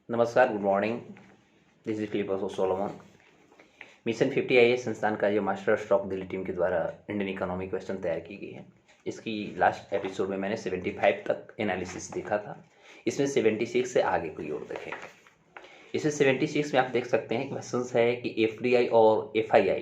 नमस्कार, good morning. This is Philip Solomon. Mission 50 IAS संस्थान का जो मास्टर स्ट्रोक दिल्ली टीम के द्वारा इंडियन इकोनॉमी क्वेश्चन तैयार की गई है। इसकी लास्ट एपिसोड में मैंने 75 तक एनालिसिस देखा था। इसमें 76 से आगे की ओर देखेंगे। इसमें 76 में आप देख सकते हैं क्वेश्चन है कि FDI और FII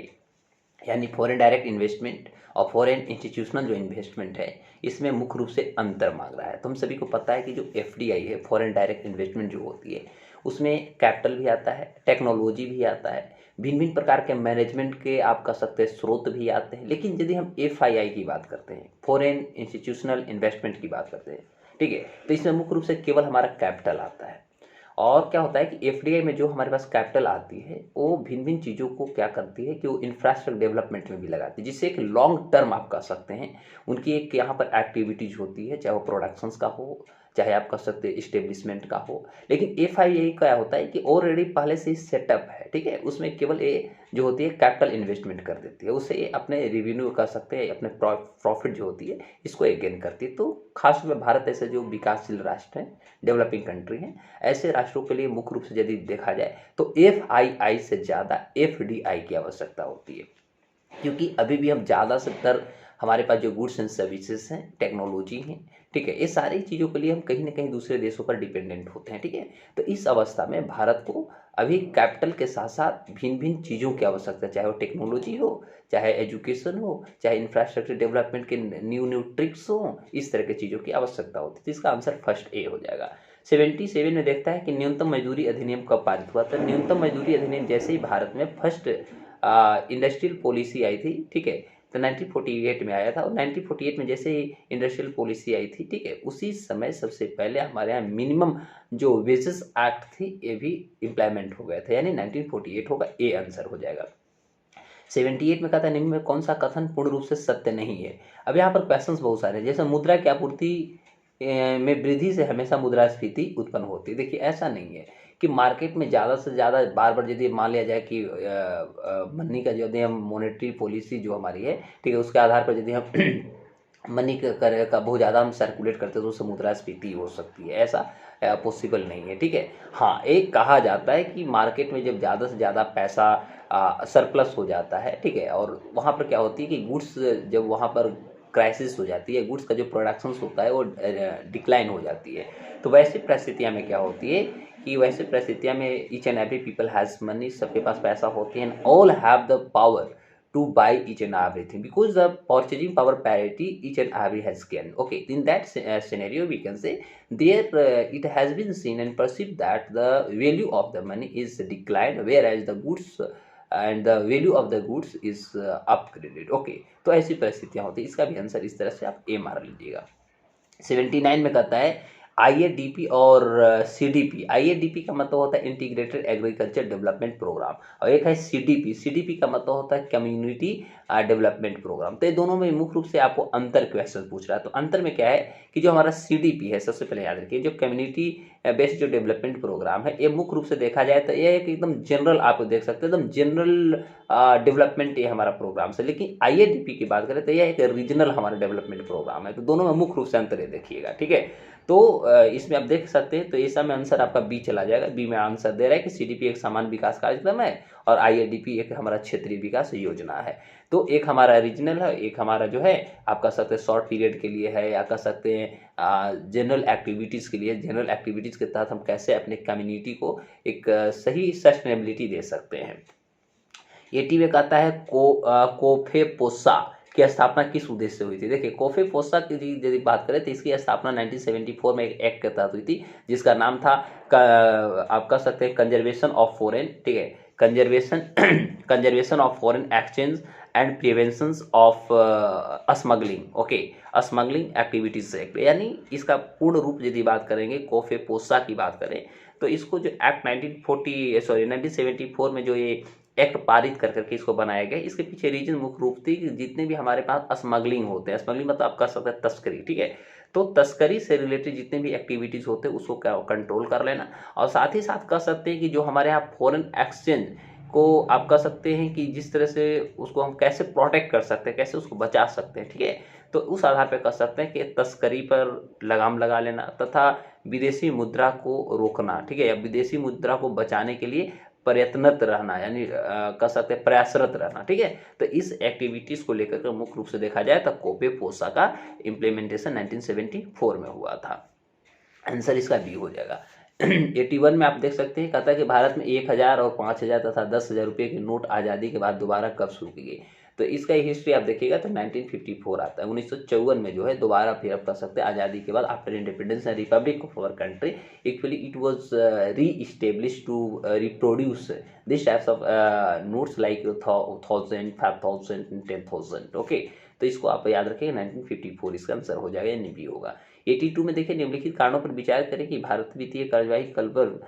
यानी फॉरेन डायरेक्ट इन्वेस्टमेंट और फॉरेन इंस्टीट्यूशनल जो इन्वेस्टमेंट है, इसमें मुख्य रूप से अंतर मांग रहा है। तो हम सभी को पता है कि जो FDI है, फॉरेन डायरेक्ट इन्वेस्टमेंट जो होती है, उसमें कैपिटल भी आता है, टेक्नोलॉजी भी आता है, भिन्न भिन्न प्रकार के मैनेजमेंट के आप कह सकते हैं स्रोत भी आते हैं। लेकिन यदि हम FII की बात करते हैं, फॉरेन इंस्टीट्यूशनल इन्वेस्टमेंट की बात करते हैं, ठीक है, तो इसमें मुख्य रूप से केवल हमारा कैपिटल आता है। और क्या होता है कि FDI में जो हमारे पास कैपिटल आती है, वो भिन्न भिन्न चीज़ों को क्या करती है कि वो इंफ्रास्ट्रक्चर डेवलपमेंट में भी लगाती है, जिससे एक लॉन्ग टर्म आप कह सकते हैं उनकी एक यहाँ पर एक्टिविटीज होती है, चाहे वो प्रोडक्शंस का हो, चाहे आप कह सकते हैं इस्टेब्लिशमेंट का हो। लेकिन FII क्या होता है कि ऑलरेडी पहले से ही सेटअप है, ठीक है, उसमें केवल ये जो होती है कैपिटल इन्वेस्टमेंट कर देती है, उससे अपने रेवेन्यू कह सकते हैं, अपने प्रॉफिट जो होती है इसको एक गेन करती है। तो खास तौर पर भारत ऐसे जो विकासशील राष्ट्र हैं, डेवलपिंग कंट्री हैं, ऐसे राष्ट्रों के लिए मुख्य रूप से यदि देखा जाए तो FII से ज़्यादा FDI की आवश्यकता होती है, क्योंकि अभी भी हम ज़्यादातर हमारे पास जो गुड्स एंड सर्विसेज हैं, टेक्नोलॉजी हैं, ठीक है, ये सारी चीज़ों के लिए हम कहीं ना कहीं दूसरे देशों पर डिपेंडेंट होते हैं, ठीक है। तो इस अवस्था में भारत को अभी कैपिटल के साथ साथ भिन्न भिन्न चीज़ों की आवश्यकता है, चाहे वो टेक्नोलॉजी हो, चाहे एजुकेशन हो, चाहे इंफ्रास्ट्रक्चर डेवलपमेंट के न्यू न्यू ट्रिक्स हो, इस तरह की चीज़ों की आवश्यकता होती है। तो इसका आंसर फर्स्ट ए हो जाएगा। 77 में देखता है कि न्यूनतम मजदूरी अधिनियम कब पारित हुआ। तो न्यूनतम मजदूरी अधिनियम जैसे ही भारत में फर्स्ट इंडस्ट्रियल पॉलिसी आई थी, ठीक है, तो 1948 में आया था। और 1948 में जैसे ही इंडस्ट्रियल पॉलिसी आई थी, ठीक है, उसी समय सबसे पहले हमारे यहाँ मिनिमम जो वेजेस एक्ट थी ये भी इम्प्लीमेंट हो गया था, यानी 1948 होगा, ए आंसर हो जाएगा। 78 में कहा था निम्न में कौन सा कथन पूर्ण रूप से सत्य नहीं है। अब यहाँ पर क्वेश्चंस बहुत सारे हैं, जैसे मुद्रा की आपूर्ति में वृद्धि से हमेशा मुद्रास्फीति उत्पन्न होती है। देखिए ऐसा नहीं है कि मार्केट में ज़्यादा से ज़्यादा बार बार यदि मान लिया जाए कि मनी का यदि हम मॉनेटरी पॉलिसी जो हमारी है, ठीक है, उसके आधार पर यदि हम मनी का बहुत ज़्यादा हम सर्कुलेट करते हैं तो उससे मुद्रास्फीति हो सकती है, ऐसा पॉसिबल नहीं है, ठीक है। हाँ, एक कहा जाता है कि मार्केट में जब ज़्यादा से ज़्यादा पैसा सरप्लस हो जाता है, ठीक है, और वहाँ पर क्या होती है कि गुड्स जब वहाँ पर क्राइसिस हो जाती है, गुड्स का जो प्रोडक्शन होता है वो डिक्लाइन हो जाती है, तो वैसी परिस्थितियाँ में क्या होती है कि वैसे परिस्थितियाँ में each and every people has money, सबके पास पैसा होती है, and all have the power to buy each and everything because the purchasing power parity each and every has gained. Okay, in that scenario we can say there it has been seen and perceived that the value of the money is declined, whereas the goods and the value of the goods is upgraded. Okay, तो ऐसी परिस्थितियां होती है। इसका भी answer इस तरह से आप ए मार लीजिएगा। 79 में कहता है IADP और CDP। IADP का मतलब होता है इंटीग्रेटेड एग्रीकल्चर डेवलपमेंट प्रोग्राम, और एक है CDP का मतलब होता है कम्युनिटी डेवलपमेंट प्रोग्राम। तो ये दोनों में मुख्य रूप से आपको अंतर क्वेश्चन पूछ रहा है। तो अंतर में क्या है कि जो हमारा CDP है, सबसे पहले याद रखिए, जो कम्युनिटी बेस्ड जो डेवलपमेंट प्रोग्राम है, ये मुख्य रूप से देखा जाए तो ये एक एकदम जनरल, आप देख सकते हैं एकदम जनरल डेवलपमेंट ये हमारा प्रोग्राम है। लेकिन IADP की बात करें तो यह एक रीजनल हमारा डेवलपमेंट प्रोग्राम है। तो दोनों में मुख्य रूप से अंतर देखिएगा, ठीक है। तो इसमें आप देख सकते हैं, तो ऐसा में आंसर आपका बी चला जाएगा। बी में आंसर दे रहा है कि CDP एक सामान्य विकास कार्यक्रम है और IADP एक हमारा क्षेत्रीय विकास योजना है। तो एक हमारा रीजनल है, एक हमारा जो है आप कह सकते हैं शॉर्ट पीरियड के लिए है, या कह सकते हैं जनरल एक्टिविटीज़ के लिए। जनरल एक्टिविटीज़ के तहत हम कैसे अपने कम्युनिटी को एक सही सस्टेनेबिलिटी दे सकते हैं। 80 में कहता है कोफेपोसा की स्थापना किस उद्देश्य से हुई थी। देखिए कोफेपोसा की यदि बात करें तो इसकी स्थापना 1974 में एक एक्ट के तहत हुई थी, जिसका नाम था आप कह सकते हैं कंजर्वेशन ऑफ फॉरेन, ठीक है, conservation of foreign exchange and prevention of smuggling. Okay, smuggling activities act, यानी इसका पूर्ण रूप यदि बात करेंगे कोफेपोसा की बात करें तो इसको जो एक्ट 1974 में जो ये एक्ट पारित कर करके इसको बनाया गया, इसके पीछे रीजन मुख्य रूप थी कि जितने भी हमारे पास स्मगलिंग होते हैं, स्मगलिंग मतलब आप कह सकते हैं तस्करी, ठीक है, तो तस्करी से रिलेटेड जितने भी एक्टिविटीज होते हैं उसको कंट्रोल कर लेना, और साथ ही साथ कह सकते हैं कि जो हमारे यहाँ फॉरेन एक्सचेंज को आप कह सकते हैं कि जिस तरह से उसको हम कैसे प्रोटेक्ट कर सकते हैं, कैसे उसको बचा सकते हैं, ठीक है, तो उस आधार पर कह सकते हैं कि तस्करी पर लगाम लगा लेना, तथा विदेशी मुद्रा को रोकना, ठीक है, या विदेशी मुद्रा को बचाने के लिए प्रयत्नरत रहना, यानी कह सकते हैं प्रयासरत रहना, ठीक है। तो इस एक्टिविटीज को लेकर के मुख्य रूप से देखा जाए तो कोपे पोसा का इम्प्लीमेंटेशन 1974 में हुआ था। आंसर इसका बी हो जाएगा। 81 में आप देख सकते हैं, कहता है कि भारत में 1000 और 5000 तथा 10,000 रुपये के नोट आज़ादी के बाद दोबारा कब शुरू की गई। तो इसका हिस्ट्री आप देखिएगा तो 1954 आता है। 1954 में जो है दोबारा फिर आप कह सकते हैं आज़ादी के बाद after independence and republic of our country actually it was re establish to reproduce this types of notes like 1000, 5000, 10,000। Okay, तो इसको आप याद रखिएगा 1954 इसका आंसर हो जाएगा, यानी बी होगा। 82 में देखिए निम्नलिखित कारणों पर विचार करें कि भारत वित्तीय कार्यवाही कल पर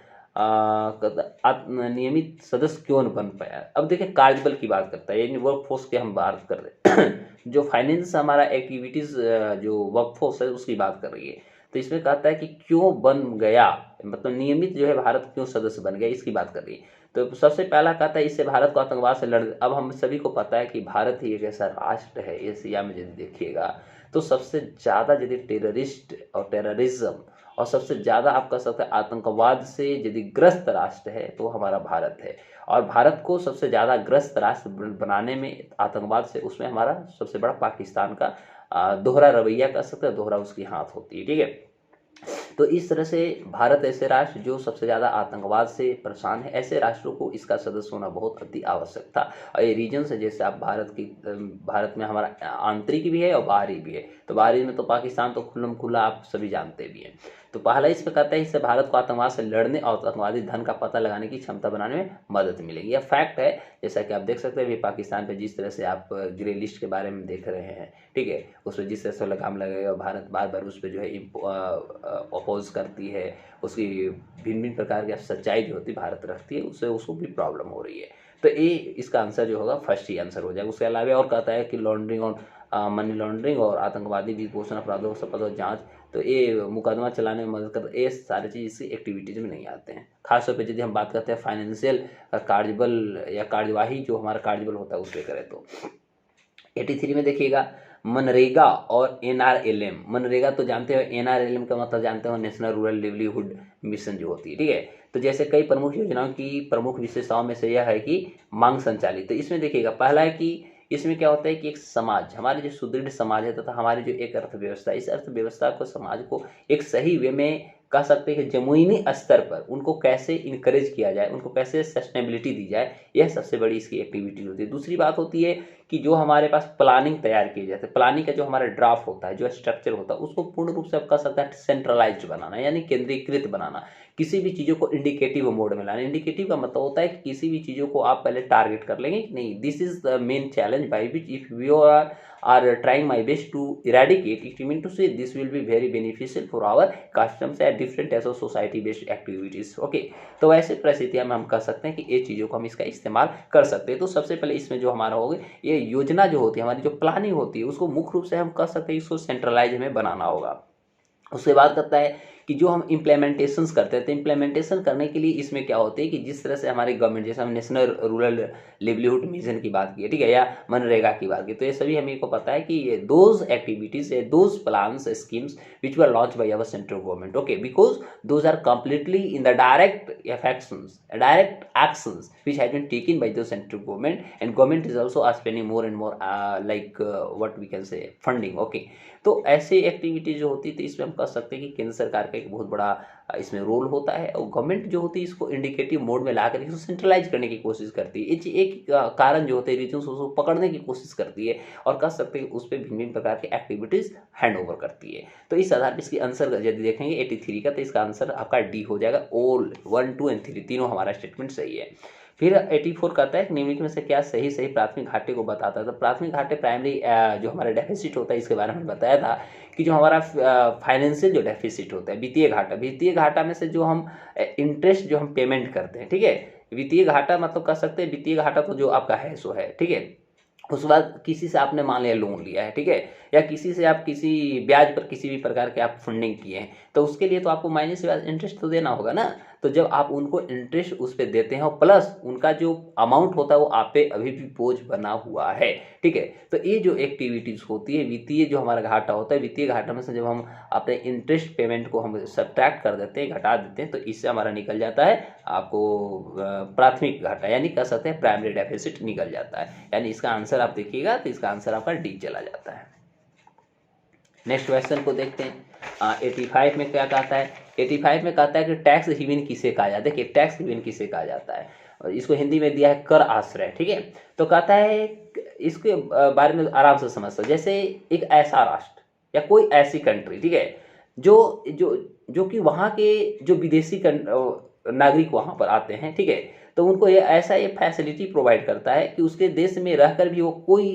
नियमित सदस्य क्यों न बन पाया। अब देखिए कार्यबल की बात करता है, यानी वर्क फोर्स की हम बात कर रहे हैं जो फाइनेंस हमारा एक्टिविटीज जो वर्क फोर्स है उसकी बात कर रही है। तो इसमें कहता है कि क्यों बन गया, मतलब नियमित जो है भारत क्यों सदस्य बन गया, इसकी बात कर रही है। तो सबसे पहला कहता है इससे भारत को आतंकवाद से लड़, अब हम सभी को पता है कि भारत ही एक ऐसा राष्ट्र है एशिया में, यदि देखिएगा तो सबसे ज़्यादा यदि टेररिस्ट और टेररिज्म और सबसे ज़्यादा आप कह सकते हैं आतंकवाद से यदि ग्रस्त राष्ट्र है तो हमारा भारत है। और भारत को सबसे ज़्यादा ग्रस्त राष्ट्र बनाने में आतंकवाद से, उसमें हमारा सबसे बड़ा पाकिस्तान का दोहरा रवैया कह सकते हैं, दोहरा उसकी हाथ होती है, ठीक है। तो इस तरह से भारत ऐसे राष्ट्र जो सबसे ज़्यादा आतंकवाद से परेशान है, ऐसे राष्ट्रों को इसका सदस्य होना बहुत अति आवश्यक था। और ये रीजन है जैसे आप भारत में हमारा आंतरिक भी है और बाहरी भी है। तो बाहरी में तो पाकिस्तान तो खुल्लम खुल्ला आप सभी जानते भी हैं। तो पहला इस पर कहता है इससे भारत को आतंकवाद से लड़ने और आतंकवादी धन का पता लगाने की क्षमता बनाने में मदद मिलेगी। यह फैक्ट है, जैसा कि आप देख सकते हैं पाकिस्तान पे जिस तरह से आप ग्रे लिस्ट के बारे में देख रहे हैं, ठीक है, उस पर जिस तरह से लगाम लगेगा, भारत बार बार उस पर जो है अपोज करती है, उसकी भिन्न भिन्न प्रकार की सच्चाई जो होती भारत रखती है, उससे उसको भी प्रॉब्लम हो रही है। तो ये इसका आंसर जो होगा फर्स्ट ही आंसर हो जाएगा। उसके अलावा और कहता है कि लॉन्ड्रिंग और मनी लॉन्ड्रिंग और आतंकवादी वित्त पोषण अपराधों शपथ और जांच, तो ये मुकदमा चलाने में मदद करता है। ये सारी चीज़ इसी एक्टिविटीज़ में नहीं आते हैं। खासतौर पर यदि हम बात करते हैं फाइनेंशियल कार्यबल या कार्यवाही जो हमारा कार्यबल होता है उस पर करें तो 83 में देखिएगा मनरेगा और NRLM। मनरेगा तो जानते हो, NRLM का मतलब जानते हो नेशनल रूरल लिवलीहुड मिशन जो होती है, ठीक है। तो जैसे कई प्रमुख योजनाओं की प्रमुख विशेषताओं में से यह है कि मांग संचालित। तो इसमें देखिएगा पहला है कि इसमें क्या होता है कि एक समाज, हमारे जो सुदृढ़ समाज है तथा हमारी जो एक अर्थव्यवस्था, इस अर्थव्यवस्था को समाज को एक सही वे में कह सकते हैं कि जमीनी स्तर पर उनको कैसे इनकरेज किया जाए, उनको कैसे सस्टेनेबिलिटी दी जाए, यह सबसे बड़ी इसकी एक्टिविटी होती है। दूसरी बात होती है कि जो हमारे पास प्लानिंग तैयार की जाती है, प्लानिंग का जो हमारा ड्राफ्ट होता है, जो स्ट्रक्चर होता है, उसको पूर्ण रूप से आप कह सकते हैं सेंट्रलाइज्ड बनाना, यानी केंद्रीकृत बनाना। किसी भी चीज़ों को इंडिकेटिव मोड में लाना। इंडिकेटिव का मतलब होता है कि किसी भी चीज़ों को आप पहले टारगेट कर लेंगे कि नहीं, this is the main challenge by which if you are trying my best to eradicate it, mean to say this will be very beneficial for our customs and different as of society based activities। Okay, तो ऐसे परिस्थितियां में हम कह सकते हैं कि ये चीज़ों को हम इसका इस्तेमाल कर सकते हैं। तो सबसे पहले इसमें जो हमारा होगा ये योजना जो होती है, हमारी जो प्लानिंग होती है, उसको मुख्य रूप से हम कह सकते हैं इसको सेंट्रलाइज हमें बनाना होगा। उसके बाद करता है कि जो हम इम्प्लीमेंटेशंस करते हैं, तो इम्प्लीमेंटेशन करने के लिए इसमें क्या होते हैं कि जिस तरह से हमारी गवर्नमेंट, जैसे हम नेशनल रूरल लिवलीहुड मिशन की बात की है, ठीक है, या मनरेगा की बात की, तो ये सभी हमें को पता है कि ये those activities, those plans, schemes which were launch by our central government, okay, because those are completely in the direct actions which has been taken by the central government, and government is also spending more and more like what we can say funding, okay। तो ऐसे activity जो होती है तो इसमें हम कह सकते हैं कि केंद्र सरकार का एक बहुत बड़ा इसमें रोल होता है, और गवर्नमेंट जो होती है इसको इंडिकेटिव मोड में लाकर इसको सेंट्रलाइज करने की कोशिश करती है। एक कारण जो होते हैं रीजन उसको पकड़ने की कोशिश करती है और कह सकते हैं उस पर भिन्न भिन्न प्रकार की एक्टिविटीज हैंड ओवर करती है। तो इस आधार पर इसकी आंसर यदि देखेंगे 83 का, तो इसका आंसर आपका डी हो जाएगा। ऑल 1, 2 और 3 तीनों हमारा स्टेटमेंट सही है। फिर 84 कहता है कि निम्नलिखित में से क्या सही प्राथमिक घाटे को बताता है। तो प्राथमिक घाटे प्राइमरी जो हमारा डेफिसिट होता है, इसके बारे में बताया था कि जो हमारा फाइनेंशियल जो डेफिसिट होता है, वित्तीय घाटा में से जो हम इंटरेस्ट जो हम पेमेंट करते हैं, ठीक है, वित्तीय घाटा मतलब कह सकते हैं वित्तीय घाटा तो जो आपका है सो है, ठीक है। उसके बाद किसी से आपने मान लिया लोन लिया है, ठीक है, या किसी से आप किसी ब्याज पर किसी भी प्रकार के आप फंडिंग किए हैं, तो उसके लिए तो आपको माइनस से ब्याज इंटरेस्ट तो देना होगा ना। तो जब आप उनको इंटरेस्ट उस पर देते हैं और प्लस उनका जो अमाउंट होता है वो आप पे अभी भी बोझ बना हुआ है, ठीक है। तो ये जो एक्टिविटीज़ होती है, वित्तीय जो हमारा घाटा होता है, वित्तीय घाटा में से जब हम अपने इंटरेस्ट पेमेंट को हम सब्ट्रैक्ट कर देते हैं, घटा देते हैं, तो इससे हमारा निकल जाता है आपको प्राथमिक घाटा, यानी कह सकते हैं प्राइमरी डेफिसिट निकल जाता है। यानी इसका आंसर आप देखिएगा तो इसका आंसर आपका डी चला जाता है। नेक्स्ट क्वेश्चन को देखते हैं। 85 में क्या कहता है? 85 में कहता है कि टैक्स हेवन किसे कहा जाता है। देखिए टैक्स हेवन किसे कहा जाता है, और इसको हिंदी में दिया है कर आश्रय, ठीक है। तो कहता है इसके बारे में आराम से समझ सकते, जैसे एक ऐसा राष्ट्र या कोई ऐसी कंट्री, ठीक है, जो जो जो कि वहाँ के जो विदेशी नागरिक वहाँ पर आते हैं, ठीक है, तो उनको ये ऐसा ये फैसिलिटी प्रोवाइड करता है कि उसके देश में रहकर भी वो कोई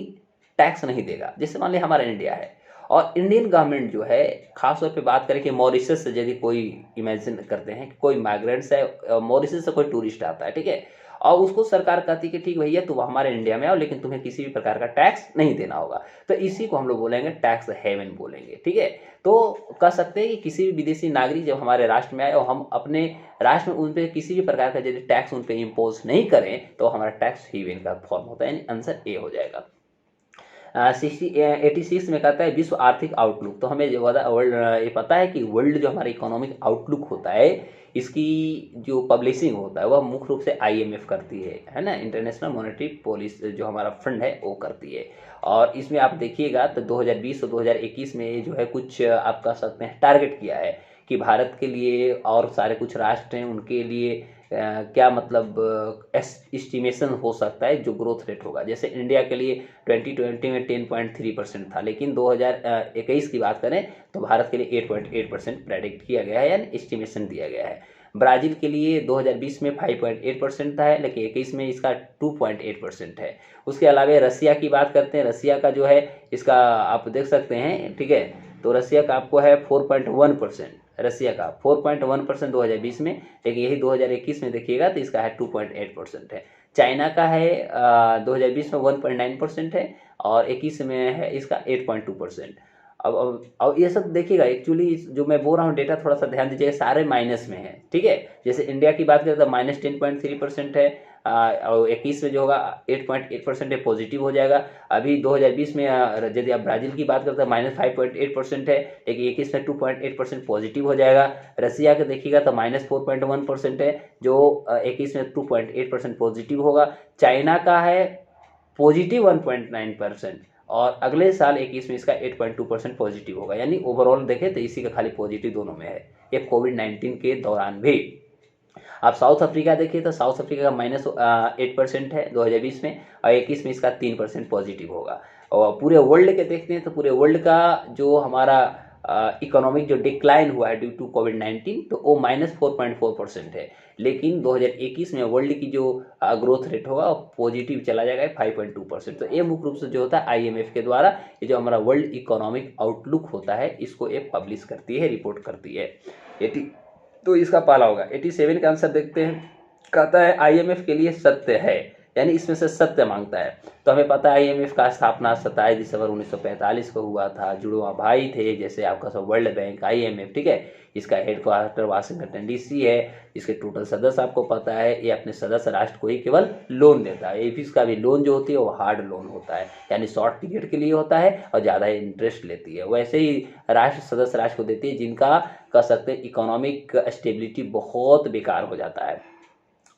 टैक्स नहीं देगा। जैसे मान लिया हमारा इंडिया है, और इंडियन गवर्नमेंट जो है, खासतौर पे बात करें कि मॉरिशस से यदि कोई इमेजिन करते हैं कि कोई माइग्रेंट्स है, मॉरिशस से कोई टूरिस्ट आता है, ठीक है, और उसको सरकार कहती है कि ठीक भैया तुम हमारे इंडिया में आओ, लेकिन तुम्हें किसी भी प्रकार का टैक्स नहीं देना होगा। तो इसी को हम लोग बोलेंगे टैक्स हेवन बोलेंगे, ठीक है। तो कह सकते हैं कि किसी भी विदेशी नागरिक जब हमारे राष्ट्र में आए और हम अपने राष्ट्र में उन पर किसी भी प्रकार का यदि टैक्स उन पर इम्पोज नहीं करें, तो हमारा टैक्स हेवन का फॉर्म होता है, यानी आंसर ए हो जाएगा। 86 में कहता है विश्व आर्थिक आउटलुक। तो हमें जो ये पता है कि वर्ल्ड जो हमारा इकोनॉमिक आउटलुक होता है, इसकी जो पब्लिशिंग होता है वह मुख्य रूप से IMF करती है ना, इंटरनेशनल मॉनेटरी पॉलिसी जो हमारा फंड है वो करती है। और इसमें आप देखिएगा तो 2020 और 2021 में जो है कुछ आप कह सकते हैं टारगेट किया है कि भारत के लिए और सारे कुछ राष्ट्र हैं उनके लिए क्या मतलब एस्टिमेशन हो सकता है जो ग्रोथ रेट होगा। जैसे इंडिया के लिए 2020 में 10.3% था, लेकिन 2021 की बात करें तो भारत के लिए 8.8% प्रेडिक्ट किया गया है, यानी एस्टिमेशन दिया गया है। ब्राज़ील के लिए 2020 में 5.8% था, लेकिन 21 में इसका 2.8% है। उसके अलावा रसिया की बात करते हैं, रसिया का जो है इसका आप देख सकते हैं, ठीक है, तो रसिया का आपको है 4.1%, रसिया का 4.1% 2020 में, लेकिन यही 2021 में देखिएगा तो इसका है 2.8% है। चाइना का है 2020 में 1.9% है, और 21 में है इसका 8.2%। अब ये सब देखिएगा, एक्चुअली जो मैं बोल रहा हूँ डेटा थोड़ा सा ध्यान दीजिएगा, सारे माइनस में है, ठीक है। जैसे इंडिया की बात करें तो -10.3% है, और 21 में जो होगा 8.8% है, पॉजिटिव हो जाएगा। अभी 2020 में यदि आप ब्राज़ील की बात करते हैं -5.8% है, लेकिन 21 में 2.8% पॉजिटिव हो जाएगा। रसिया का देखिएगा तो -4.1% है, जो 21 में 2.8% पॉजिटिव होगा। चाइना का है पॉजिटिव 1.9%, और अगले साल 21 में इसका 8.2% पॉजिटिव होगा। यानी ओवरऑल देखें तो इसी का खाली पॉजिटिव दोनों में है, ये कोविड-19 के दौरान भी। आप साउथ अफ्रीका देखिए तो साउथ अफ्रीका का -8% है 2020 में, और 21 में इसका 3% पॉजिटिव होगा। और पूरे वर्ल्ड के देखते हैं तो पूरे वर्ल्ड का जो हमारा इकोनॉमिक जो डिक्लाइन हुआ है ड्यू टू कोविड-19, तो वो -4.4% है, लेकिन 2021 में वर्ल्ड की जो ग्रोथ रेट होगा वो पॉजिटिव चला जाएगा 5.2%। तो ये मुख्य रूप से जो होता है IMF के द्वारा ये जो हमारा वर्ल्ड इकोनॉमिक आउटलुक होता है इसको ये पब्लिश करती है, रिपोर्ट करती है। तो इसका पहला होगा। 87 का आंसर देखते हैं, कहता है IMF के लिए सत्य है, यानी इसमें से सत्य मांगता है। तो हमें पता है IMF का स्थापना 27 दिसंबर 1945 को हुआ था। जुड़वा भाई थे जैसे आपका सब वर्ल्ड बैंक, IMF, ठीक है। इसका हेडक्वार्टर वाशिंगटन DC है। इसके टोटल सदस्य आपको पता है, ये अपने सदस्य राष्ट्र को ही केवल लोन देता है। इसका भी लोन जो होती है वो हार्ड लोन होता है, यानी शॉर्ट पीरियड के लिए होता है और ज़्यादा इंटरेस्ट लेती है। वैसे ही राष्ट्र सदस्य राष्ट्र को देती है जिनका कह सकते हैं इकोनॉमिक स्टेबिलिटी बहुत बेकार हो जाता है।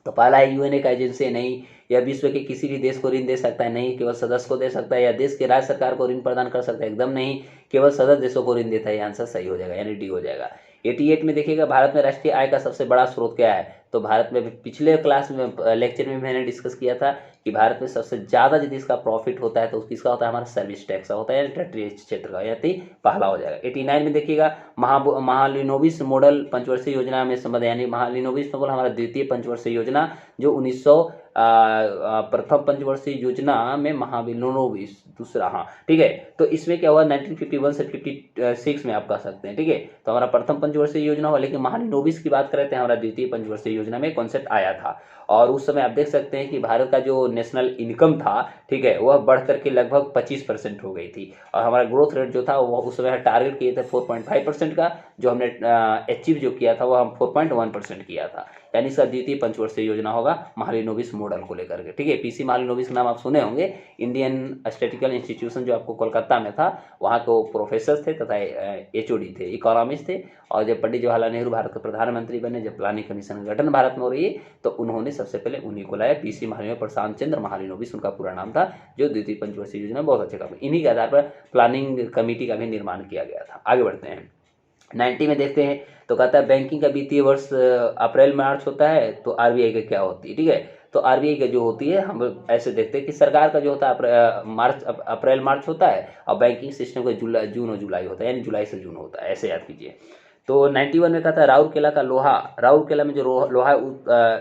तो पहला है UN का एजेंसी, नहीं, यह विश्व के किसी भी देश को ऋण दे सकता है, नहीं, केवल सदस्य को दे सकता है, या देश के राज्य सरकार को ऋण प्रदान कर सकता है, एकदम नहीं, केवल सदस्य देशों को ऋण देता है। आंसर सही हो जाएगा, यानी डी हो जाएगा। 88 में देखिएगा भारत में राष्ट्रीय आय का सबसे बड़ा स्रोत क्या है। तो भारत में पिछले क्लास में लेक्चर में मैंने डिस्कस किया था कि भारत में सबसे ज़्यादा यदि इसका प्रॉफिट होता है तो किसका होता है, हमारा सर्विस टैक्स होता है, यानी टेरिटरी क्षेत्र का, यानी पहला हो जाएगा। 89 में देखिएगा महालिनोबिस मॉडल पंचवर्षीय योजना में संबंध, यानी महालिनोबिस मॉडल हमारा द्वितीय पंचवर्षीय योजना, जो 1900 प्रथम पंचवर्षीय योजना में महालिनोबिस दूसरा, हाँ ठीक है। तो इसमें क्या हुआ 1951 से 56 में आप कह सकते हैं, ठीक है। तो हमारा प्रथम पंचवर्षीय योजना हुआ, लेकिन महालिनोबिस की बात करें तो हमारा द्वितीय पंचवर्षीय योजना में कॉन्सेप्ट आया था। और उस समय आप देख सकते हैं कि भारत का जो नेशनल इनकम था, ठीक है, वह बढ़ करके लगभग 25% हो गई थी। और हमारा ग्रोथ रेट जो था वो उस समय टारगेट किए थे 4.5% का, जो हमने अचीव जो किया था वो हम 4.1% किया था। यानी इसका द्वितीय पंचवर्षीय योजना होगा महालनोबिस मॉडल को लेकर के, ठीक है। पीसी महालनोबिस का नाम आप सुने होंगे, इंडियन स्टैटिस्टिकल इंस्टीट्यूशन जो आपको कोलकाता में था, वहाँ के प्रोफेसर थे तथा एचओडी थे, इकोनॉमिस्ट थे। और जब पंडित जवाहरलाल नेहरू भारत के प्रधानमंत्री बने, जब प्लानिंग कमीशन का गठन भारत में हो रही है, तो उन्होंने सबसे पहले उन्हीं को लाया। पीसी महालनोबिस, प्रशांत चंद्र महालनोबिस उनका पूरा नाम था, जो द्वितीय पंचवर्षीय योजना बहुत अच्छे काम। इन्हीं के आधार पर प्लानिंग कमेटी का भी निर्माण किया गया था। आगे बढ़ते हैं 90 में देखते हैं, तो कहता है बैंकिंग का वित्तीय वर्ष अप्रैल मार्च होता है, तो आरबीआई का क्या होती है, ठीक है। तो आरबीआई का जो होती है, हम ऐसे देखते हैं कि सरकार का जो होता है अप्रैल मार्च होता है, और बैंकिंग सिस्टम का जून और जुलाई होता है, यानी जुलाई से जून होता है, ऐसे याद कीजिए। तो 91 में कहता है राउरकेला का लोहा, राउरकेला में जो लोहा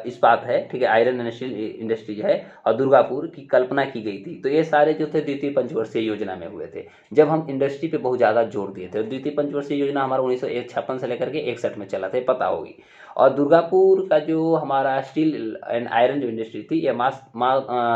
इस्पात है, ठीक है, आयरन इंडस्ट्रीज है, और दुर्गापुर की कल्पना की गई थी। तो ये सारे जो थे द्वितीय पंचवर्षीय योजना में हुए थे, जब हम इंडस्ट्री पे बहुत ज़्यादा जोर दिए थे। द्वितीय पंचवर्षीय योजना हमारा 1956 से लेकर के 61 में चला था, पता होगी। और दुर्गापुर का जो हमारा स्टील एंड आयरन जो इंडस्ट्री थी, ये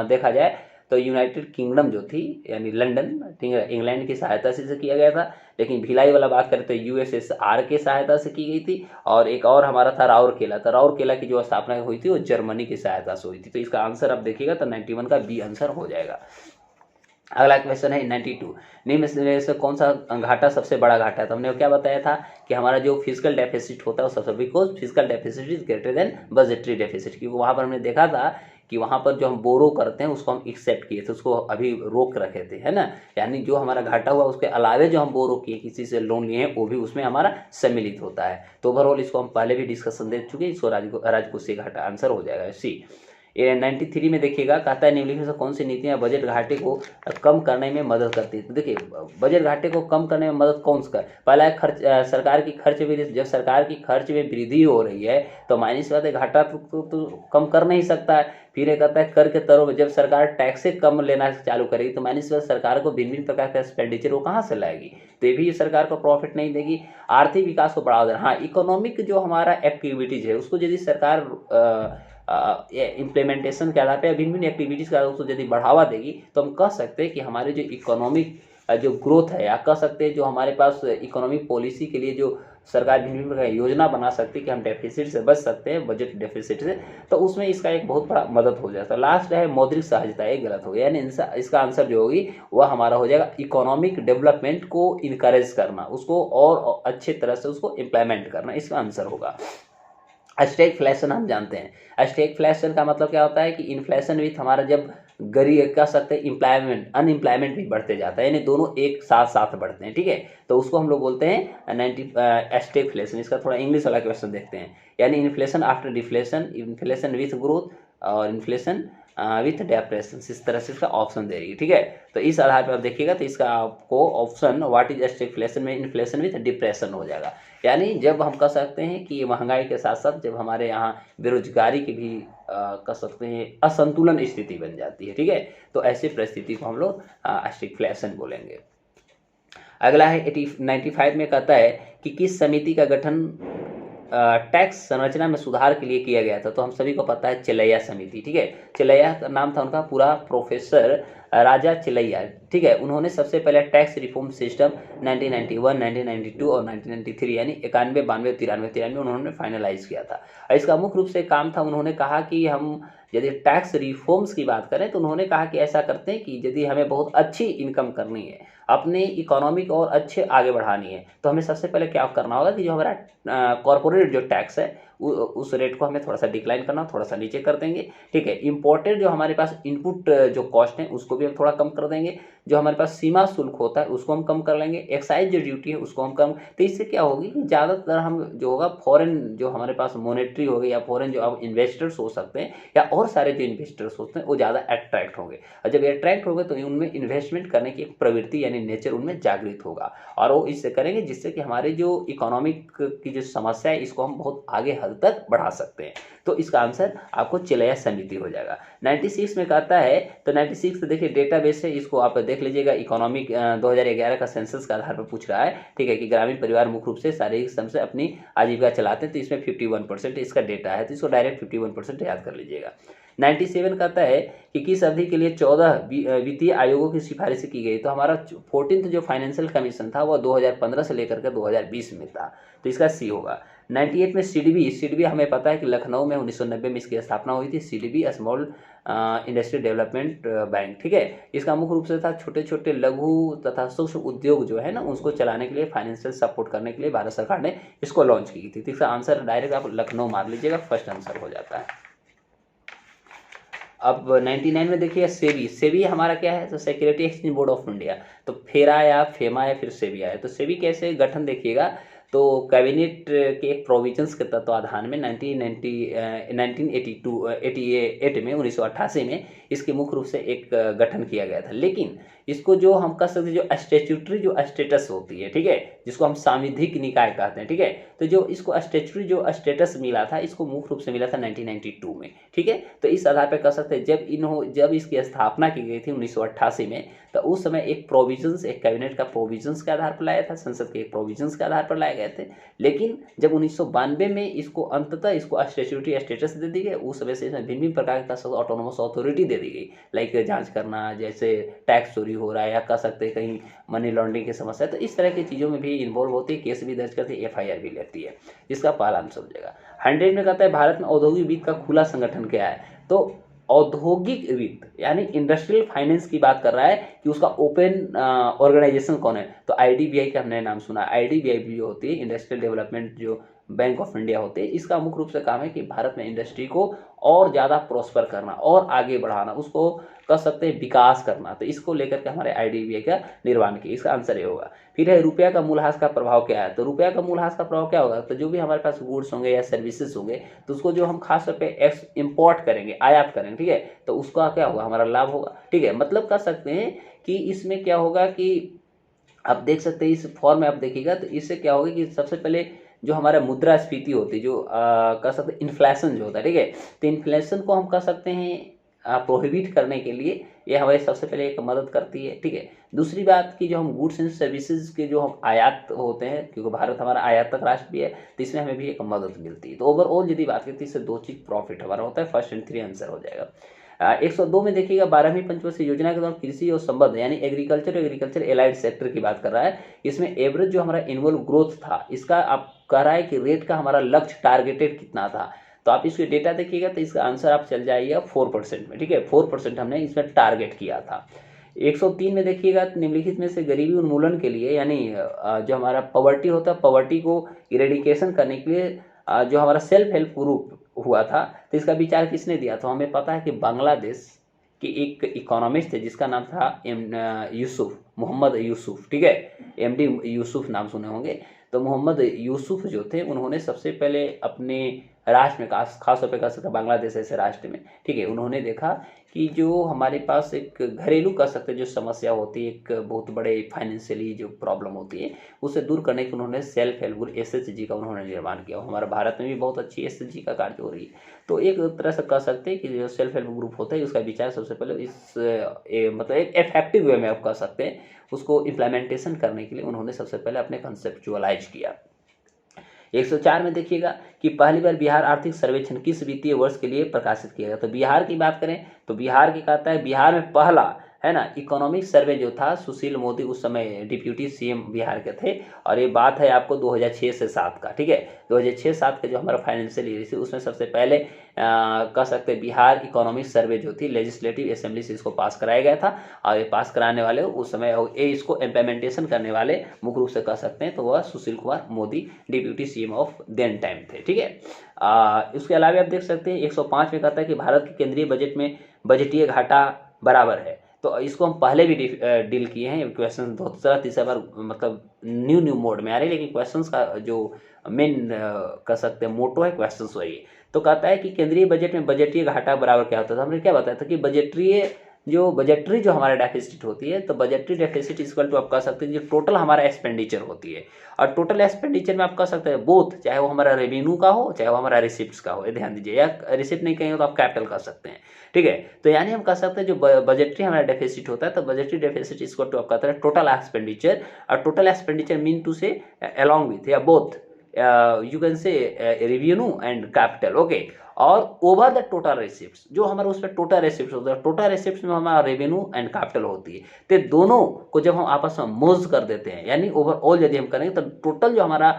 देखा जाए तो यूनाइटेड किंगडम जो थी, यानी लंदन, ठीक है, इंग्लैंड की सहायता से किया गया था। लेकिन भिलाई वाला बात करें तो यूएसएसआर की सहायता से की गई थी। और एक और हमारा था राउरकेला, तो राउरकेला की जो स्थापना हुई थी वो जर्मनी की सहायता से हुई थी। तो इसका आंसर आप देखिएगा तो 91 का बी आंसर हो जाएगा। अगला क्वेश्चन है 92, निम्न में से कौन सा घाटा सबसे बड़ा घाटा है। तो हमने क्या बताया था कि हमारा जो फिजिकल डेफिसिट होता है वो सबसे, because physical deficit is greater than budgetary deficit, क्योंकि वहाँ पर हमने देखा था कि वहाँ पर जो हम बोरो करते हैं उसको हम एक्सेप्ट किए थे, उसको अभी रोक रखे थे, है ना। यानी जो हमारा घाटा हुआ उसके अलावे जो हम बोरो किए, किसी से लोन लिए हैं, वो भी उसमें हमारा सम्मिलित होता है। तो ओवरऑल इसको हम पहले भी डिस्कशन दे चुके हैं, इसको राजकोषीय घाटा आंसर हो जाएगा सी। 93 में देखिएगा, कहता है निम्नलिखित में से कौन सी नीतियां बजट घाटे को कम करने में मदद करती है। तो देखिए, बजट घाटे को कम करने में मदद कौन सा कर, पहला है खर्च, सरकार की खर्च वृद्धि। जब सरकार की खर्च में वृद्धि हो रही है तो माइनस बात है, घाटा तो कम कर नहीं सकता है। फिर एक कहता है कर के तरों में, जब सरकार टैक्स से कम लेना चालू करेगी तो माइनस बात सरकार को भिन्न भिन्न प्रकार का एक्सपेंडिचर वो कहाँ से लाएगी, तो ये भी सरकार को प्रॉफिट नहीं देगी। आर्थिक विकास को बढ़ावा देना, हाँ, इकोनॉमिक जो हमारा एक्टिविटीज है उसको यदि सरकार इम्प्लीमेंटेशन के आधार पर भिन्न भिन्न एक्टिविटीज़ का उसको यदि बढ़ावा देगी, तो हम कह सकते हैं कि हमारे जो इकोनॉमिक जो ग्रोथ है, या कह सकते हैं जो हमारे पास इकोनॉमिक पॉलिसी के लिए जो सरकार भिन्न भिन्न योजना बना सकती है कि हम डेफिसिट से बच सकते हैं, बजट डेफिसिट से, तो उसमें इसका एक बहुत बड़ा मदद हो जाता है। लास्ट है मौद्रिक सहजता, ये गलत हो गया, यानी इसका आंसर जो होगी वह हमारा हो जाएगा इकोनॉमिक डेवलपमेंट को इनकरेज करना, उसको और अच्छे तरह से उसको इम्प्लीमेंट करना, इसका आंसर होगा। स्टैगफ्लेशन हम जानते हैं, स्टैगफ्लेशन का मतलब क्या होता है कि इन्फ्लेशन विथ हमारा जब गरीब कह सकते हैं इम्प्लॉयमेंट, अनएम्प्लॉयमेंट भी बढ़ते जाता है, यानी दोनों एक साथ साथ बढ़ते हैं, ठीक है। तो उसको हम लोग बोलते हैं स्टैगफ्लेशन। इसका थोड़ा इंग्लिश वाला क्वेश्चन देखते हैं, यानी inflation after deflation, inflation with growth, और इन्फ्लेशन विथ डिप्रेशन, इस तरह से इसका ऑप्शन दे रही है, ठीक है। तो इस आधार पर आप देखिएगा तो इसका आपको ऑप्शन व्हाट इज स्टैगफ्लेशन में इन्फ्लेशन विथ डिप्रेशन हो जाएगा। यानी जब हम कह सकते हैं कि महंगाई के साथ साथ जब हमारे यहाँ बेरोजगारी की भी कह सकते हैं असंतुलन स्थिति बन जाती है, ठीक है, तो ऐसी परिस्थिति को हम लोग स्टैगफ्लेशन बोलेंगे। अगला है 95 में कहता है कि किस समिति का गठन टैक्स संरचना में सुधार के लिए किया गया था। तो हम सभी को पता है चिलैया समिति, ठीक है। चिलैया का नाम था उनका पूरा प्रोफेसर राजा चिलैया, ठीक है। उन्होंने सबसे पहले टैक्स रिफॉर्म सिस्टम 1991, 1992 और 1993 यानी 91, 92, 93 उन्होंने फाइनलाइज किया था। और इसका मुख्य रूप से काम था, उन्होंने कहा कि हम यदि टैक्स रिफॉर्म्स की बात करें तो उन्होंने कहा कि ऐसा करते हैं कि यदि हमें बहुत अच्छी इनकम करनी है, अपने इकोनॉमी को और अच्छे आगे बढ़ानी है, तो हमें सबसे पहले क्या करना होगा कि जो हमारा कॉर्पोरेट जो टैक्स है उस रेट को हमें थोड़ा सा डिक्लाइन करना, थोड़ा सा नीचे कर देंगे, ठीक है। इंपोर्टेड जो हमारे पास इनपुट जो कॉस्ट है उसको भी हम थोड़ा कम कर देंगे, जो हमारे पास सीमा शुल्क होता है उसको हम कम कर लेंगे, एक्साइज जो ड्यूटी है उसको हम कम। तो इससे क्या होगी कि ज़्यादातर हम जो होगा फॉरेन जो हमारे पास मॉनेटरी हो गई या फॉरेन जो अब इन्वेस्टर्स हो सकते हैं या और सारे जो इन्वेस्टर्स होते हैं वो ज़्यादा अट्रैक्ट होंगे, और जब अट्रैक्ट होंगे तो उनमें इन्वेस्टमेंट करने की एक प्रवृत्ति यानी नेचर उनमें जागृत होगा, और वो इससे करेंगे जिससे कि हमारे जो इकोनॉमिक की जो समस्या है इसको हम बहुत आगे हद तक बढ़ा सकते हैं। तो तो इसका आंसर आपको चिलैया समिति हो जाएगा। 96 में कहता है, तो 96 देखिए डेटाबेस है, इसको आप देख लीजिएगा। इकोनॉमिक 2011 का सेंसस के आधार पर पूछ रहा है, ठीक है, कि ग्रामीण परिवार मुख्य रूप से शारीरिक श्रम से अपनी आजीविका चलाते हैं, तो इसमें 51% इसका डेटा है, तो इसको डायरेक्ट 51% याद कर लीजिएगा। 97 कहता है कि किस अवधि के लिए 14 वित्तीय आयोगों की सिफारिश की गई, तो हमारा 14th जो फाइनेंशियल कमीशन था वो 2015 से लेकर के 2020 में था, तो इसका सी होगा। 98 में सीडीबी हमें पता है कि लखनऊ में 1990 में इसकी स्थापना हुई थी, CDB small industry development bank, ठीक है। इसका मुख्य रूप से था छोटे छोटे लघु तथा सूक्ष्म उद्योग जो है ना उसको चलाने के लिए, फाइनेंशियल सपोर्ट करने के लिए भारत सरकार ने इसको लॉन्च की थी। तो इसका आंसर डायरेक्ट आप लखनऊ मार लीजिएगा, फर्स्ट आंसर हो जाता है। अब 99 में देखिए सेबी हमारा क्या है, तो security exchange board of India, तो फेरा या फेमा या फिर सेबी आया। तो सेबी कैसे गठन देखिएगा, तो कैबिनेट के एक प्रोविजंस के तत्वाधान में 1988 में 1988 में इसके मुख्य रूप से एक गठन किया गया था। लेकिन इसको जो हम कह सकते जो स्टैट्यूटरी जो स्टेटस होती है, ठीक है, जिसको हम सांविधिक निकाय कहते हैं, ठीक है, तो जो इसको स्टैट्यूटरी जो स्टेटस मिला था, इसको मुख्य रूप से मिला था 1992 में, ठीक है। तो इस आधार पर कह सकते हैं जब इसकी स्थापना की गई थी 1988 में, तो उस समय एक प्रोविजंस, एक कैबिनेट का प्रोविजंस के आधार पर लाया था, संसद के एक प्रोविजंस के आधार पर लाए गए थे। लेकिन जब 1992 में इसको अंततः इसको स्टैट्यूटरी स्टेटस दे दी गई, उस समय से इसमें भिन्न भिन्न प्रकार का ऑटोनोमस अथॉरिटी दे दी गई, लाइक जांच करना, जैसे टैक्स चोरी हो रहा है या कह सकते हैं कहीं मनी लॉन्ड्रिंग की समस्या, तो इस तरह की चीज़ों में भी इन्वॉल्व होती है, केस भी दर्ज करती है, FIR भी लेती है। इसका पहला आंसर हो जाएगा। 100 में कहता है भारत में औद्योगिक वित्त का खुला संगठन क्या है, तो औद्योगिक वित्त यानी इंडस्ट्रियल फाइनेंस की बात कर रहा है कि उसका ओपन ऑर्गेनाइजेशन कौन है, तो IDBI का हमने नाम सुना। IDBI भी जो होती है इंडस्ट्रियल डेवलपमेंट जो बैंक ऑफ इंडिया होते हैं, इसका मुख्य रूप से काम है कि भारत में इंडस्ट्री को और ज़्यादा प्रोस्पर करना और आगे बढ़ाना, उसको कह सकते हैं विकास करना, तो इसको लेकर के हमारे IDBI का निर्माण किया। इसका आंसर ये होगा। फिर है रुपया का मूल्यह्रास का प्रभाव क्या है, तो रुपया का मूल्यह्रास का प्रभाव क्या होगा, तो जो भी हमारे पास गुड्स होंगे या सर्विसेज होंगे, तो उसको जो हम खास तौर पे इम्पोर्ट करेंगे, आयात करेंगे, ठीक है, तो उसका क्या होगा, हमारा लाभ होगा, ठीक है। मतलब कह सकते हैं कि इसमें क्या होगा कि आप देख सकते हैं इस फॉर्म में आप देखिएगा, तो इससे क्या होगा कि सबसे पहले जो हमारा मुद्रास्फीति होती है, जो कह सकते हैं इन्फ्लेशन जो होता है, ठीक है, तो इन्फ्लेशन को हम कह सकते हैं प्रोहिबिट करने के लिए ये हमारी सबसे पहले एक मदद करती है, ठीक है। दूसरी बात कि जो हम गुड्स एंड सर्विसेज के जो हम आयात होते हैं, क्योंकि भारत हमारा आयातक राष्ट्र भी है, तो इसमें हमें भी एक मदद मिलती है। तो ओवरऑल यदि बात करती है इससे 2 चीज़ प्रॉफिट हमारा होता है, फर्स्ट एंड 3 आंसर हो जाएगा। 102 में देखिएगा 12वीं पंचवर्षीय योजना के दौरान कृषि और संबद्ध यानी एग्रीकल्चर एलाइड सेक्टर की बात कर रहा है। इसमें एवरेज जो हमारा एनुअल ग्रोथ था, इसका आप कह रहा है कि रेट का हमारा लक्ष्य टारगेटेड कितना था, तो आप इसके डेटा देखिएगा, तो इसका आंसर आप चल जाइएगा 4% में, ठीक है, 4% हमने इसमें टारगेट किया था। 103 में देखिएगा, निम्नलिखित में से गरीबी उन्मूलन के लिए यानी जो हमारा पॉवर्टी होता है, पॉवर्टी को इरेडिकेशन करने के लिए जो हमारा सेल्फ हेल्प ग्रुप हुआ था, तो इसका विचार किसने दिया, तो हमें पता है कि बांग्लादेश के एक इकोनॉमिस्ट थे जिसका नाम था मोहम्मद यूसुफ, ठीक है, MD यूसुफ नाम सुने होंगे। तो मोहम्मद यूसुफ जो थे, उन्होंने सबसे पहले अपने राष्ट्र में खास तौर पर कह सकते हैं बांग्लादेश ऐसे राष्ट्र में, ठीक है, उन्होंने देखा कि जो हमारे पास एक घरेलू कह सकते हैं जो समस्या होती है, एक बहुत बड़े फाइनेंशियली जो प्रॉब्लम होती है, उसे दूर करने के उन्होंने सेल्फ हेल्प ग्रुप SHG का उन्होंने निर्माण किया। हमारे भारत में भी बहुत अच्छी SHG का कार्य हो रही है। तो एक तरह से कह सकते हैं कि जो सेल्फ हेल्प ग्रुप होता है उसका विचार सबसे पहले मतलब एक इफेक्टिव वे में आप कह सकते हैं उसको इम्प्लीमेंटेशन करने के लिए उन्होंने सबसे पहले अपने कंसेप्चुअलाइज किया। 104 में देखिएगा कि पहली बार बिहार आर्थिक सर्वेक्षण किस वित्तीय वर्ष के लिए प्रकाशित किया गया, तो बिहार की बात करें तो बिहार की कहता है बिहार में पहला है ना इकोनॉमिक सर्वे जो था, सुशील मोदी उस समय डिप्यूटी CM बिहार के थे, और ये बात है आपको 2006 से 7 का, ठीक है, 2006-7 का जो हमारा फाइनेंशियल ईयर थी उसमें सबसे पहले कह सकते हैं बिहार इकोनॉमिक सर्वे जो थी लेजिस्लेटिव असेंबली से इसको पास कराया गया था, और ये पास कराने वाले उस समय ये इसको इम्प्लीमेंटेशन करने वाले मुख्य रूप से कह सकते हैं तो वह Sushil Kumar Modi deputy CM of then time थे, ठीक है। उसके अलावा आप देख सकते हैं 105 में कहता है कि भारत के केंद्रीय बजट में बजटीय घाटा बराबर है, तो इसको हम पहले भी डील किए हैं, क्वेश्चन दूसरा तीसरा बार मतलब न्यू मोड में आ रहे हैं, लेकिन क्वेश्चंस का जो मेन कह सकते हैं मोटो है क्वेश्चंस वही। तो कहता है कि केंद्रीय बजट में बजटीय घाटा बराबर क्या होता था, हमने क्या बताया था कि बजटीय जो बजटरी जो हमारा डेफिसिट होती है, तो बजटरी डेफिसिट इक्वल टू आप कह सकते हैं जो टोटल हमारा एक्सपेंडिचर होती है, और टोटल एक्सपेंडिचर में आप कह सकते हैं बोथ, चाहे वो हमारा रेवेन्यू का हो चाहे वो हमारा रिसिप्ट का हो, ये ध्यान दीजिए, या रिसिप्ट नहीं कहेंगे तो आप कैपिटल कर सकते हैं, ठीक है। तो यानी हम कह सकते हैं जो बजटरी हमारा डेफिसिट होता है, तो बजटरी डेफिसिट इक्वल टू आप कहते हैं टोटल एक्सपेंडिचर, और टोटल एक्सपेंडिचर मीन टू से अलोंग विथ या both you can say revenue and capital, okay, और ओवर द टोटल रिसिप्ट्स, जो हमारे उस पर टोटल रिसिप्ट्स होता है, टोटल रिसिप्ट्स में हमारा रेवेन्यू एंड कैपिटल होती है, तो दोनों को जब हम आपस में मर्ज कर देते हैं, यानी ओवरऑल यदि हम करेंगे तो टोटल जो हमारा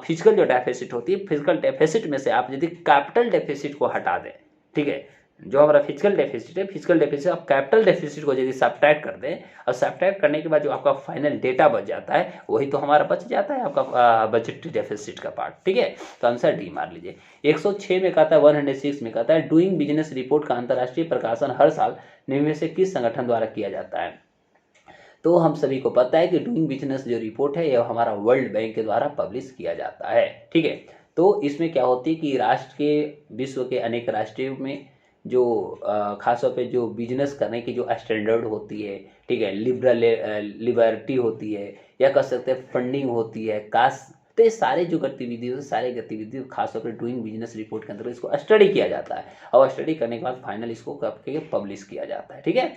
फिजिकल जो डेफिसिट होती है, फिजिकल डेफिसिट में से आप यदि कैपिटल डेफिसिट को हटा दें, ठीक है, जो हमारा फिजिकल डेफिसिट है, फिजिकल डेफिसिट आप कैपिटल डेफिसिट को यदि सब्ट्रैक्ट कर दें, और सब्ट्रैक्ट करने के बाद जो आपका फाइनल डेटा बच जाता है वही तो हमारा बच जाता है आपका बजटरी डेफिसिट का पार्ट, ठीक है। तो आंसर डी मार लीजिए। 106 में कहता है, 106 में कहता है डूइंग बिजनेस रिपोर्ट का अंतर्राष्ट्रीय प्रकाशन हर साल निम्न में से किस संगठन द्वारा किया जाता है। तो हम सभी को पता है कि डूइंग बिजनेस जो रिपोर्ट है यह हमारा वर्ल्ड बैंक के द्वारा पब्लिश किया जाता है, ठीक है। तो इसमें क्या होती है कि राष्ट्र के, विश्व के अनेक राष्ट्रीय में जो खासतौर पे जो बिजनेस करने की जो स्टैंडर्ड होती है, ठीक है, लिबर्टी होती है, या कह सकते हैं फंडिंग होती है, कास्ट, तो ये सारे जो गतिविधियों सारे गतिविधियों खासतौर पर डूइंग बिजनेस रिपोर्ट के अंदर इसको स्टडी किया जाता है, और स्टडी करने के बाद फाइनल इसको करके पब्लिश किया जाता है, ठीक है।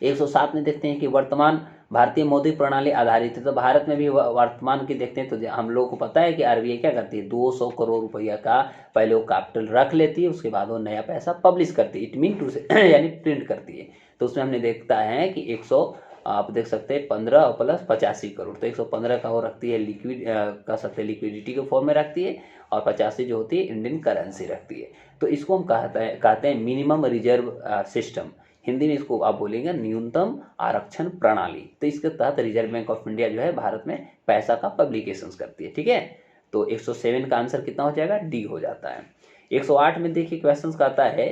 107 में देखते हैं कि वर्तमान भारतीय मौद्रिक प्रणाली आधारित है, तो भारत में भी वर्तमान की देखते हैं तो हम लोग को पता है कि आरबीआई क्या करती है, 200 करोड़ रुपया का पहले वो कैपिटल रख लेती है, उसके बाद वो नया पैसा पब्लिश करती है, इट मीन टू से यानी प्रिंट करती है। तो उसमें हमने देखता है कि 100 आप देख सकते हैं 15 प्लस 85 करोड़, तो 115 का वो रखती है लिक्विड, कह सकते हैं लिक्विडिटी के फॉर्म में रखती है, और 85 जो होती है इंडियन करेंसी रखती है। तो इसको हम कहते हैं मिनिमम रिजर्व सिस्टम, हिंदी में इसको आप बोलेंगे न्यूनतम आरक्षण प्रणाली। तो इसके तहत रिजर्व बैंक ऑफ इंडिया जो है भारत में पैसा का पब्लिकेशन करती है, ठीक है। तो 107 का आंसर कितना हो जाएगा, डी हो जाता है। 108 में देखिए क्वेश्चन कहता है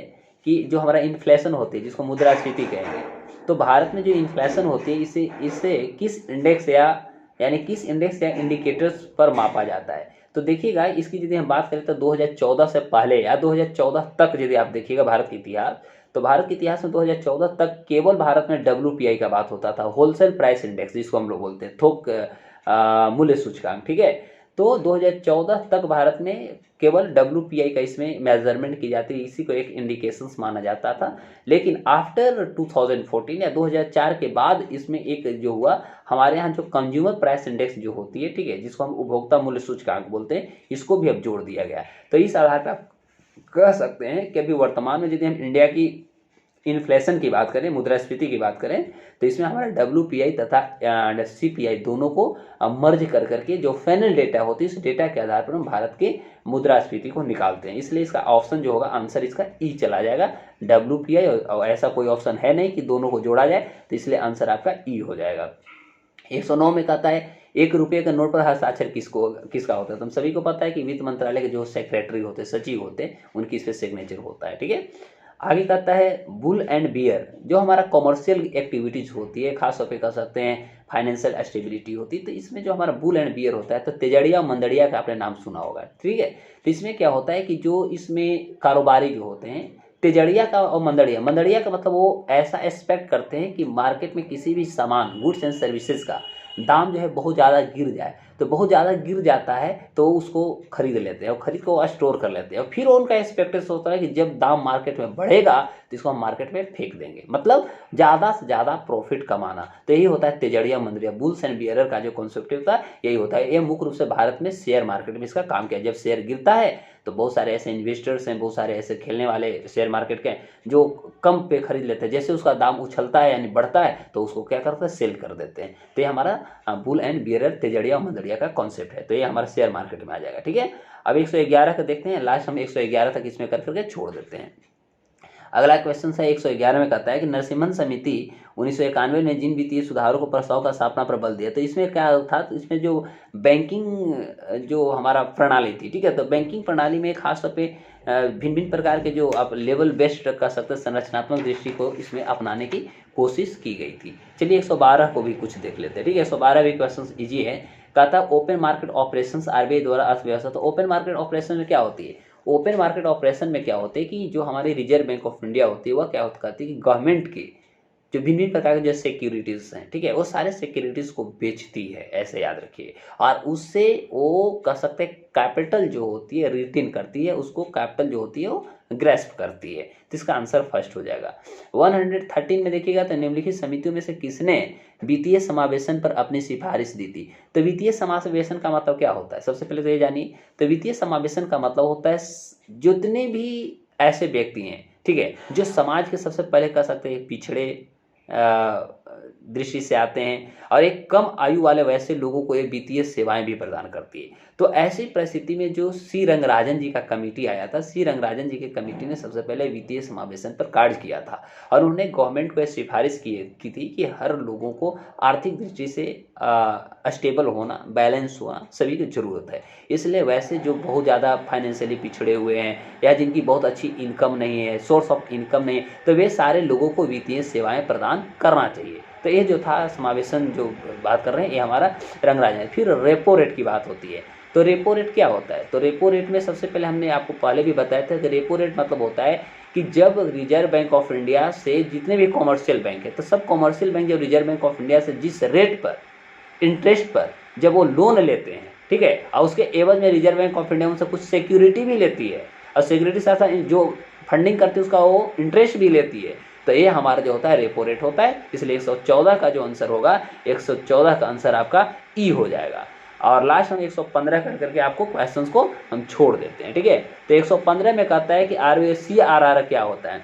कि जो हमारा इन्फ्लेशन होती है जिसको मुद्रास्फीति कहेंगे, तो भारत में जो इन्फ्लेशन होती है इसे किस इंडेक्स यानी किस इंडेक्स या इंडिकेटर्स पर मापा जाता है। तो देखिएगा इसकी यदि हम बात करें तो 2014 से पहले या 2014 तक यदि आप देखिएगा भारत का इतिहास, तो भारत के इतिहास में 2014 तक केवल भारत में WPI का बात होता था, होलसेल प्राइस इंडेक्स जिसको हम लोग बोलते हैं, थोक मूल्य सूचकांक, ठीक है। तो 2014 तक भारत में केवल WPI का इसमें मेजरमेंट की जाती है, इसी को एक इंडिकेशंस माना जाता था। लेकिन आफ्टर 2014 या 2004 के बाद इसमें एक जो हुआ हमारे यहाँ जो कंज्यूमर प्राइस इंडेक्स जो होती है, ठीक है, जिसको हम उपभोक्ता मूल्य सूचकांक बोलते हैं, इसको भी अब जोड़ दिया गया। तो इस आधार पर आप कह सकते हैं कि अभी वर्तमान में यदि हम इंडिया की इन्फ्लेशन की बात करें, मुद्रास्फीति की बात करें, तो इसमें हमारा WPI तथा CPI दोनों को मर्ज कर करके जो फाइनल डेटा होती है उस डेटा के आधार पर हम भारत के मुद्रास्फीति को निकालते हैं। इसलिए इसका ऑप्शन जो होगा आंसर इसका ई चला जाएगा, WPI, और ऐसा कोई ऑप्शन है नहीं कि दोनों को जोड़ा जाए, तो इसलिए आंसर आपका ई हो जाएगा। 109 में कहता है 1 रुपये के नोट पर हस्ताक्षर किसका होता है। तो हम सभी को पता है कि वित्त मंत्रालय के जो सेक्रेटरी होते हैं, सचिव होते हैं, उनकी इस पर सिग्नेचर होता है, ठीक है। आगे कहता है बुल एंड बियर, जो हमारा कॉमर्शियल एक्टिविटीज होती है, खासतौर पे कह सकते हैं फाइनेंशियल स्टेबिलिटी होती है, तो इसमें जो हमारा बुल एंड बियर होता है, तो तेजड़िया मंदड़िया का आपने नाम सुना होगा, ठीक है। तो इसमें क्या होता है कि जो इसमें कारोबारी जो होते हैं, तेजड़िया का और मंदड़िया का मतलब वो ऐसा एक्सपेक्ट करते हैं कि मार्केट में किसी भी सामान, गुड्स एंड सर्विसेज का दाम जो है बहुत ज़्यादा गिर जाए, तो बहुत ज़्यादा गिर जाता है तो उसको खरीद लेते हैं और खरीद को स्टोर कर लेते हैं, और फिर उनका एक्सपेक्टेशन होता है कि जब दाम मार्केट में बढ़ेगा तो इसको हम मार्केट में फेंक देंगे, मतलब ज़्यादा से ज़्यादा प्रॉफिट कमाना। तो यही होता है तेजड़िया मंदड़िया, बुल्स एंड बियरर का जो कॉन्सेप्ट होता है यही होता है। ये मुख्य रूप से भारत में शेयर मार्केट में इसका काम किया। जब शेयर गिरता है तो बहुत सारे ऐसे इन्वेस्टर्स हैं, बहुत सारे ऐसे खेलने वाले शेयर मार्केट के जो कम पे खरीद लेते हैं, जैसे उसका दाम उछलता है यानी बढ़ता है तो उसको क्या करते हैं, सेल कर देते हैं। तो ये हमारा बुल एंड बियरर, तेजड़िया मंदड़िया का कॉन्सेप्ट है। तो ये हमारा शेयर मार्केट में आ जाएगा, ठीक है। अब 111 का देखते हैं, लास्ट हम 111 तक इसमें कर करके छोड़ देते हैं। अगला क्वेश्चन है 111 में कहता है कि नरसिम्हन समिति 1991 में जिन वित्तीय सुधारों को प्रस्ताव का स्थापना पर बल दिया, तो इसमें क्या था, तो इसमें जो बैंकिंग जो हमारा प्रणाली थी, ठीक है, तो बैंकिंग प्रणाली में खास तौर पे भिन्न भिन्न प्रकार के जो आप लेवल बेस्ड का सकते संरचनात्मक दृष्टि को इसमें अपनाने की कोशिश की गई थी। चलिए 112 को भी कुछ देख लेते हैं, ठीक है। 112 भी क्वेश्चन इजी है। कहता है ओपन मार्केट ऑपरेशंस आरबीआई द्वारा अर्थव्यवस्था। तो ओपन मार्केट ऑपरेशन में क्या होती है, ओपन मार्केट ऑपरेशन में क्या होते हैं कि जो हमारी रिजर्व बैंक ऑफ इंडिया होती है वह क्या करती है कि गवर्नमेंट के जो भिन्न भिन्न प्रकार के जो सिक्योरिटीज हैं, ठीक है, वो सारे सिक्योरिटीज को बेचती है, ऐसे याद रखिए। और उससे वो कह सकते हैं कैपिटल जो होती है रिटेन करती है, उसको कैपिटल जो होती है वो ग्रेस्प करती है। तो इसका आंसर फर्स्ट हो जाएगा। 113 में देखिएगा तो निम्नलिखित समितियों में से किसने वित्तीय समावेशन पर अपनी सिफारिश दी थी। तो वित्तीय समावेशन का मतलब क्या होता है, सबसे पहले तो ये जानिए। तो वित्तीय समावेशन का मतलब होता है जितने भी ऐसे व्यक्ति हैं, ठीक है, जो समाज के सबसे पहले कह सकते हैं पिछड़े दृष्टि से आते हैं और एक कम आयु वाले वैसे लोगों को ये वित्तीय सेवाएं भी प्रदान करती है। तो ऐसी परिस्थिति में जो सी रंगराजन जी का कमेटी आया था, सी रंगराजन जी के कमेटी ने सबसे पहले वित्तीय समावेशन पर कार्य किया था और उन्होंने गवर्नमेंट को सिफारिश की थी कि हर लोगों को आर्थिक दृष्टि से स्टेबल होना, बैलेंस होना सभी की जरूरत है। इसलिए वैसे जो बहुत ज़्यादा फाइनेंशियली पिछड़े हुए हैं या जिनकी बहुत अच्छी इनकम नहीं है, सोर्स ऑफ इनकम नहीं है, तो वे सारे लोगों को वित्तीय सेवाएं प्रदान करना चाहिए। तो ये जो था समावेशन जो बात कर रहे हैं ये हमारा रंगराजन है। फिर रेपो रेट की बात होती है। तो रेपो रेट क्या होता है, तो रेपो रेट में सबसे पहले हमने आपको पहले भी बताया था कि रेपो रेट मतलब होता है कि जब रिजर्व बैंक ऑफ इंडिया से जितने भी कॉमर्शियल बैंक है, तो सब कॉमर्शियल बैंक जब रिजर्व बैंक ऑफ इंडिया से जिस रेट पर इंटरेस्ट पर जब वो लोन लेते हैं, ठीक है, और उसके एवज में रिजर्व बैंक ऑफ इंडिया उनसे कुछ सिक्योरिटी भी लेती है और सिक्योरिटी साथ साथ जो फंडिंग करती है उसका वो इंटरेस्ट भी लेती है, तो ये हमारा जो होता है रेपो रेट होता है। इसलिए 114 का जो आंसर होगा, 114 का आंसर आपका ई हो जाएगा। और लास्ट हम 115 कर करके आपको क्वेश्चंस को हम छोड़ देते हैं, ठीक है। तो 115 में कहता है कि CRR क्या होता है।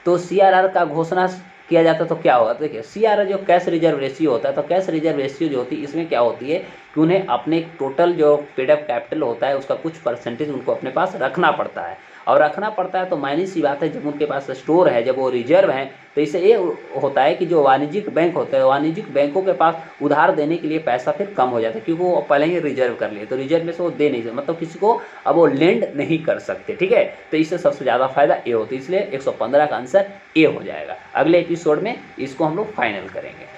तो CRR का घोषणा किया जाता है तो क्या होगा, देखिए CRR जो कैश रिजर्व रेशियो होता है, तो कैश रिजर्व रेशियो जो होती है इसमें क्या होती है कि उन्हें अपने टोटल जो पेड अप कैपिटल होता है उसका कुछ परसेंटेज उनको अपने पास रखना पड़ता है। और रखना पड़ता है तो मायने सी बात है, जब उनके पास स्टोर है, जब वो रिजर्व हैं, तो इससे ये होता है कि जो वाणिज्यिक बैंक होते हैं, वाणिज्यिक बैंकों के पास उधार देने के लिए पैसा फिर कम हो जाता है, क्योंकि वो पहले ही रिजर्व कर लिए, तो रिजर्व में से वो दे नहीं सकते, मतलब किसी को अब वो लेंड नहीं कर सकते, ठीक है। तो इससे सबसे ज़्यादा फायदा ए होता है, इसलिए 115 का आंसर ए हो जाएगा। अगले एपिसोड में इसको हम लोग फाइनल करेंगे।